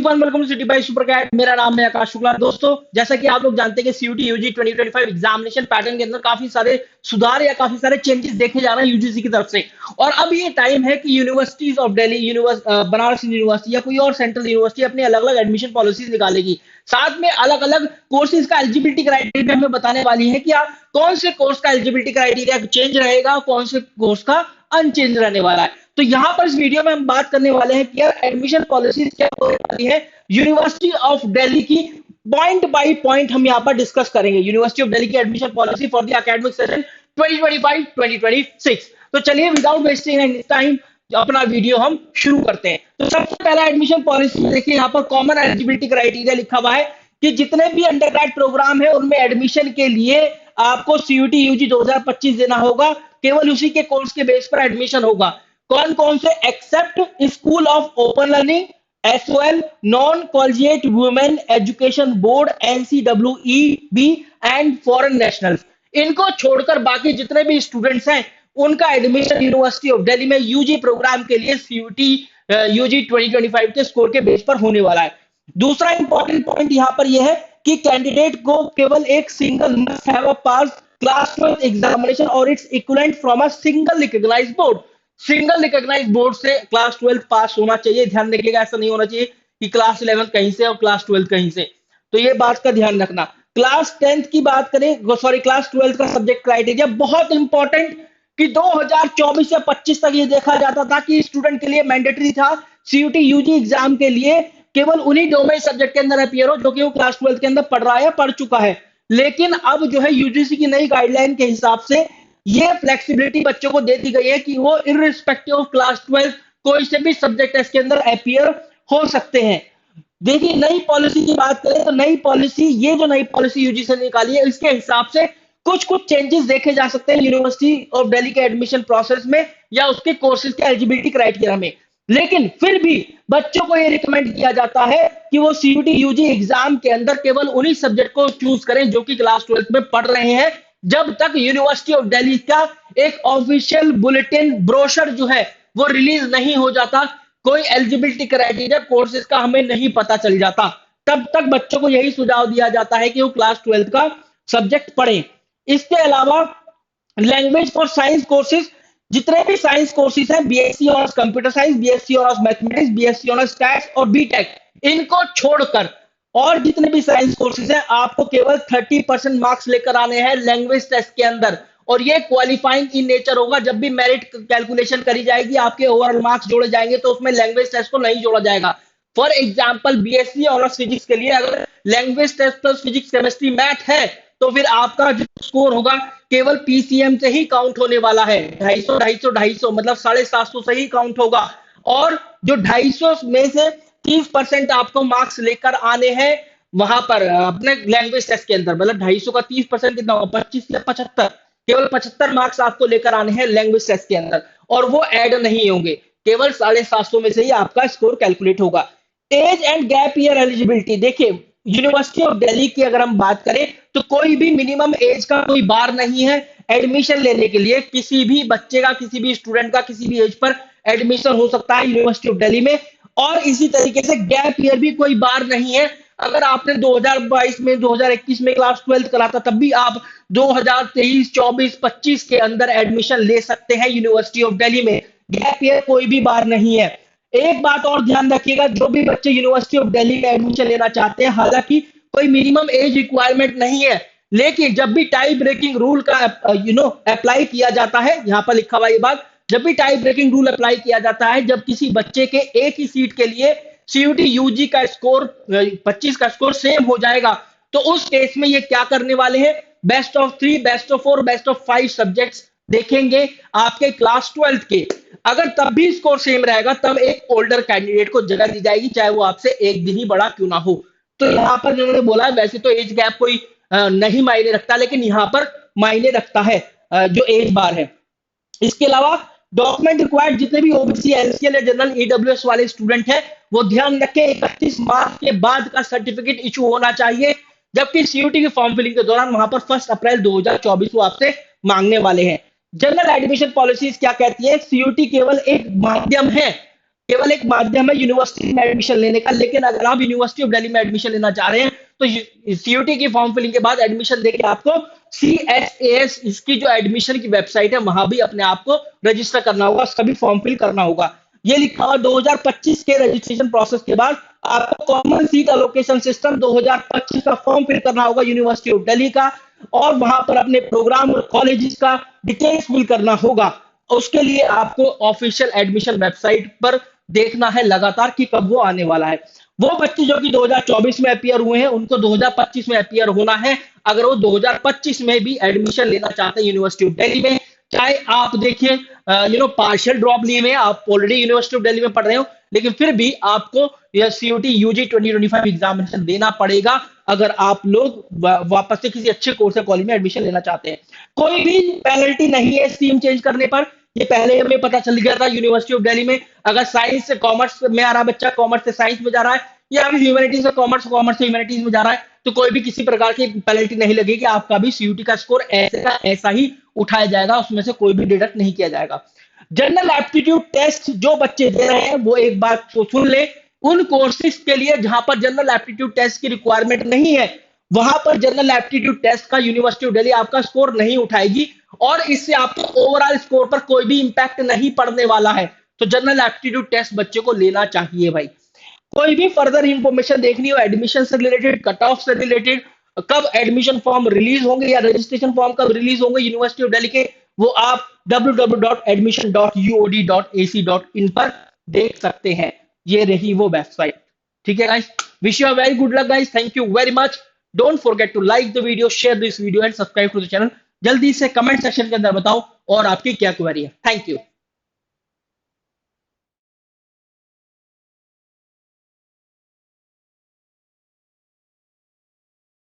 Everyone, welcome to city by supercat. मेरा नाम है आकाश शुक्ला। दोस्तों, जैसा कि आप लोग जानते हैं कि सीयूटी यूजी 2025 एग्जामिनेशन पैटर्न के अंदर काफी सारे सुधार या काफी सारे चेंजेस देखे जा रहे हैं यूजीसी की तरफ से। और अब ये टाइम है कि universities of Delhi, Banaras university या कोई और सेंट्रल यूनिवर्सिटी अपनी अलग अलग एडमिशन पॉलिसीज निकालेगी। साथ में अलग अलग कोर्सेज का एलिजिबिलिटी क्राइटेरिया हमें बताने वाली है कि आप कौन से कोर्स का एलिजिबिलिटी क्राइटेरिया चेंज रहेगा, कौन से कोर्स का अनचेंज रहने वाला है। तो यहां पर इस वीडियो में हम बात करने वाले हैं कि यार एडमिशन पॉलिसीज क्या होने वाली है यूनिवर्सिटी ऑफ दिल्ली की। पॉइंट बाय पॉइंट हम यहां पर डिस्कस करेंगे यूनिवर्सिटी ऑफ दिल्ली की admission policy for the academic session 2025-2026। तो चलिए विदाउट वेस्टिंग एनी टाइम अपना वीडियो हम शुरू करते हैं। तो सबसे पहला एडमिशन पॉलिसी देखिए, यहाँ पर कॉमन एलिजिबिलिटी क्राइटेरिया लिखा हुआ है कि जितने भी अंडरग्रेड प्रोग्राम है उनमें एडमिशन के लिए आपको सीयूटी यूजी 2025 देना होगा। केवल उसी के कोर्स के बेस पर एडमिशन होगा। कौन कौन से? Except School of Open Learning, SOL, Non Collegiate Women Education Board, NCWEB and foreign nationals. इनको छोड़कर बाकी जितने भी स्टूडेंट्स हैं उनका एडमिशन यूनिवर्सिटी ऑफ दिल्ली में यूजी प्रोग्राम के लिए सीयूटी यूजी 2025 के स्कोर के बेस पर होने वाला है। दूसरा इंपॉर्टेंट पॉइंट यहां पर यह है कि कैंडिडेट को केवल एक single must have a pass class 12 examination और its equivalent from a single recognised board. Single recognised board से क्लास 12 पास होना चाहिए। ध्यान रखिएगा, ऐसा नहीं होना चाहिए कि क्लास 11 कहीं से और क्लास 12 कहीं से। तो ये बात का ध्यान रखना। क्लास 10 की बात करें, सॉरी क्लास 12 का सब्जेक्ट क्राइटेरिया बहुत इंपॉर्टेंट कि 2024 या 25 तक ये देखा जाता था कि स्टूडेंट के लिए मैंडेटरी था सीयूटी यूजी एग्जाम के लिए केवल उन्हीं डोमेन सब्जेक्ट के अंदर अपियर हो जो कि वो क्लास 12 के अंदर पढ़ रहा है, पढ़ चुका है। लेकिन अब जो है यूजीसी की नई गाइडलाइन के हिसाब से ये फ्लेक्सिबिलिटी बच्चों को दे दी गई है कि वो इररिस्पेक्टिव ऑफ क्लास 12 कोई से भी सब्जेक्ट इसके अंदर अपियर हो सकते हैं। देखिए, नई पॉलिसी की बात करें तो नई पॉलिसी, ये जो नई पॉलिसी यूजीसी ने निकाली है इसके हिसाब से कुछ कुछ चेंजेस देखे जा सकते हैं यूनिवर्सिटी ऑफ दिल्ली के एडमिशन प्रोसेस में या उसके कोर्सेज के एलिजिबिलिटी क्राइटेरिया में। लेकिन फिर भी बच्चों को यह रिकमेंड किया जाता है कि वो सीयूटी यूजी एग्जाम के अंदर केवल उन्हीं सब्जेक्ट को चूज करें जो कि क्लास 12 में पढ़ रहे हैं, जब तक यूनिवर्सिटी ऑफ दिल्ली का एक ऑफिशियल बुलेटिन ब्रोशर जो है वो रिलीज नहीं हो जाता, कोई एलिजिबिलिटी क्राइटेरिया कोर्सेज का हमें नहीं पता चल जाता, तब तक बच्चों को यही सुझाव दिया जाता है कि वो क्लास 12 का सब्जेक्ट पढ़ें। इसके अलावा लैंग्वेज फॉर साइंस कोर्सेज, जितने भी साइंस कोर्सेज हैं, BSc honours computer science, BSc honours mathematics, BSc honours stats और बीटेक, इनको छोड़कर और जितने भी साइंस कोर्सेज हैं आपको केवल 30% मार्क्स लेकर आने हैं लैंग्वेज टेस्ट के अंदर। और ये क्वालिफाइंग इन नेचर होगा। जब भी मेरिट कैलकुलेशन करी जाएगी, आपके ओवरऑल मार्क्स जोड़े जाएंगे तो उसमें लैंग्वेज टेस्ट को नहीं जोड़ा जाएगा। For example, BSc honours physics के लिए अगर language test plus physics chemistry math है तो फिर आपका जो स्कोर होगा केवल पीसीएम से ही काउंट होने वाला है। 250 मतलब 750 से ही काउंट होगा। और जो 250 में से 30% आपको मार्क्स लेकर आने हैं वहां पर अपने लैंग्वेज टेस्ट के अंदर। मतलब 250 का 30% कितना होगा? 25 या 75। केवल 75 मार्क्स आपको लेकर आने हैं लैंग्वेज टेस्ट के अंदर और वो ऐड नहीं होंगे। केवल 750 में से ही आपका स्कोर कैलकुलेट होगा। Age and gap year eligibility, देखिए यूनिवर्सिटी ऑफ दिल्ली की अगर हम बात करें तो कोई भी मिनिमम एज का कोई बार नहीं है। एडमिशन लेने के लिए किसी भी बच्चे का, किसी भी स्टूडेंट का किसी भी एज पर एडमिशन हो सकता है यूनिवर्सिटी ऑफ दिल्ली में। और इसी तरीके से गैप ईयर भी कोई बार नहीं है। अगर आपने 2022 में, 2021 में क्लास 12 करा था, तब भी आप 2023, 24, 25 के अंदर एडमिशन ले सकते हैं यूनिवर्सिटी ऑफ दिल्ली में। गैप ईयर कोई भी बार नहीं है। एक बात और ध्यान रखिएगा, जो भी बच्चे यूनिवर्सिटी ऑफ दिल्ली में एडमिशन लेना चाहते हैं, हालांकि कोई मिनिमम एज रिक्वायरमेंट नहीं है, लेकिन जब भी टाई ब्रेकिंग रूल का अप्लाई किया जाता है, यहां पर लिखा हुआ ये बात, जब भी टाई ब्रेकिंग रूल अप्लाई किया जाता है, जब किसी बच्चे के एक ही सीट के लिए सीयूटी यूजी का स्कोर 25 का स्कोर सेम हो जाएगा, तो उस केस में ये क्या करने वाले हैं? Best of 3, best of 4, best of 5 subjects देखेंगे आपके क्लास 12 के। अगर तब भी स्कोर सेम रहेगा तब एक ओल्डर कैंडिडेट को जगह दी जाएगी, चाहे वो आपसे एक दिन ही बड़ा क्यों ना हो। तो यहां पर जिन्होंने बोला, वैसे तो एज गैप कोई नहीं मायने रखता, लेकिन यहां पर मायने रखता है जो एज बार है। इसके अलावा डॉक्यूमेंट रिक्वायर्ड, जितने भी ओबीसी, एनसीएल या जनरल ईडब्ल्यूएस वाले स्टूडेंट हैं वो ध्यान रखें 31 मार्च के बाद का सर्टिफिकेट इशू होना चाहिए, जबकि सीयूटी की फॉर्म फिलिंग के दौरान वहां पर 1 अप्रैल 2024 को आपसे मांगने वाले हैं। जनरल एडमिशन पॉलिसीज क्या कहती है? सीयूटी केवल एक माध्यम है केवल एक माध्यम है यूनिवर्सिटी में एडमिशन लेने का। लेकिन अगर आप यूनिवर्सिटी ऑफ दिल्ली में एडमिशन लेना चाह रहे हैं तो सीयूटी की फॉर्म फिलिंग के बाद एडमिशन देके आपको CSAS इसकी जो एडमिशन की वेबसाइट है वहां भी अपने आप को रजिस्टर करना होगा, उसका भी फॉर्म फिल करना होगा। ये लिखा हुआ 2025 के रजिस्ट्रेशन प्रोसेस के बाद आपको कॉमन सीट अलोकेशन सिस्टम 2025 का फॉर्म फिल करना होगा यूनिवर्सिटी ऑफ दिल्ली का, और वहां पर अपने प्रोग्राम और कॉलेजेस का डिटेल्स फिल करना होगा। उसके लिए आपको ऑफिशियल एडमिशन वेबसाइट पर देखना है लगातार कि कब वो आने वाला है। वो बच्चे जो कि 2024 में अपियर हुए हैं उनको 2025 में अपियर होना है, अगर वो 2025 में भी एडमिशन लेना चाहते हैं यूनिवर्सिटी ऑफ दिल्ली में। चाहे आप देखिए पार्शियल ड्रॉप लिए हुए हैं, आप ऑलरेडी यूनिवर्सिटी ऑफ दिल्ली में पढ़ रहे हो, लेकिन फिर भी आपको यह सीयूटी यूजी 2025 एग्जामिनेशन देना पड़ेगा अगर आप लोग वापस से किसी अच्छे कोर्स या कॉलेज में एडमिशन लेना चाहते हैं। कोई भी पेनल्टी नहीं है स्ट्रीम चेंज करने पर, ये पहले हमें पता चल गया था यूनिवर्सिटी ऑफ दिल्ली में। अगर साइंस से कॉमर्स में आ रहा बच्चा, कॉमर्स से साइंस में जा रहा है, या अभी ह्यूमैनिटीज से कॉमर्स, कॉमर्स से ह्यूमैनिटीज में जा रहा है, तो कोई भी किसी प्रकार की पेनल्टी नहीं लगेगी। आपका भी सीयूटी का स्कोर ऐसे का ऐसा ही उठाया जाएगा, उसमें से कोई भी डिडक्ट नहीं किया जाएगा। जनरल एप्टीट्यूड टेस्ट जो बच्चे दे रहे हैं वो एक बात तो सुन ले, उन कोर्सेज के लिए जहां पर जनरल एप्टीट्यूड टेस्ट की रिक्वायरमेंट नहीं है वहां पर जनरल एप्टीट्यूड टेस्ट का यूनिवर्सिटी ऑफ दिल्ली आपका स्कोर नहीं उठाएगी, और इससे आपके ओवरऑल स्कोर पर कोई भी इंपैक्ट नहीं पड़ने वाला है। तो जनरल एप्टीट्यूड टेस्ट बच्चे को लेना चाहिए भाई। कोई भी फर्दर इंफॉर्मेशन देखनी हो एडमिशन से रिलेटेड, कट ऑफ से रिलेटेड, कब एडमिशन फॉर्म रिलीज होंगे या रजिस्ट्रेशन फॉर्म कब रिलीज होंगे यूनिवर्सिटी ऑफ दिल्ली के, वो आप www.admission.uod.ac.in पर देख सकते हैं। ये रही वो वेबसाइट। ठीक है guys, wish you very good luck guys, thank you very much. Don't forget to like the video, share this video and subscribe to the channel. जल्दी से कमेंट सेक्शन के अंदर बताओ और आपकी क्या क्वेरी है। Thank you.